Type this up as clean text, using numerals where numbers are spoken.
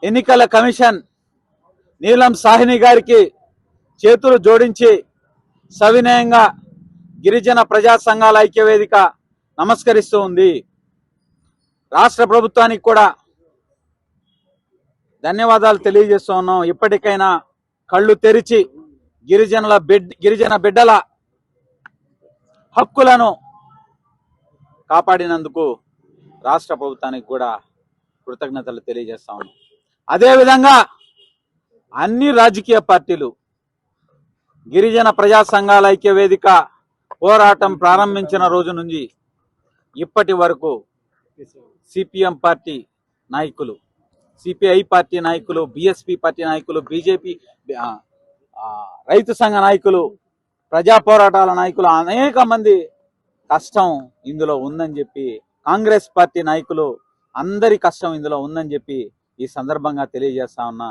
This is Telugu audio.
ఎన్నికల కమిషన్ నీలం సాహ్ని గారికి చేతులు జోడించి సవినయంగా గిరిజన ప్రజా సంఘాల ఐక్యవేదిక నమస్కరిస్తూ ఉంది. రాష్ట్ర ప్రభుత్వానికి కూడా ధన్యవాదాలు తెలియజేస్తూ ఉన్నాం. ఇప్పటికైనా కళ్ళు తెరిచి గిరిజన బిడ్డల హక్కులను కాపాడినందుకు రాష్ట్ర ప్రభుత్వానికి కూడా కృతజ్ఞతలు తెలియజేస్తా ఉన్నాం. అదేవిధంగా అన్ని రాజకీయ పార్టీలు గిరిజన ప్రజా సంఘాల ఐక్యవేదిక పోరాటం ప్రారంభించిన రోజు నుంచి ఇప్పటి వరకు సిపిఎం పార్టీ నాయకులు, సిపిఐ పార్టీ నాయకులు, బిఎస్పి పార్టీ నాయకులు, బీజేపీ రైతు సంఘ నాయకులు, ప్రజా పోరాటాల నాయకులు అనేక మంది కష్టం ఇందులో ఉందని చెప్పి, కాంగ్రెస్ పార్టీ నాయకులు అందరి కష్టం ఇందులో ఉందని చెప్పి ఈ సందర్భంగా తెలియజేస్తా ఉన్నా.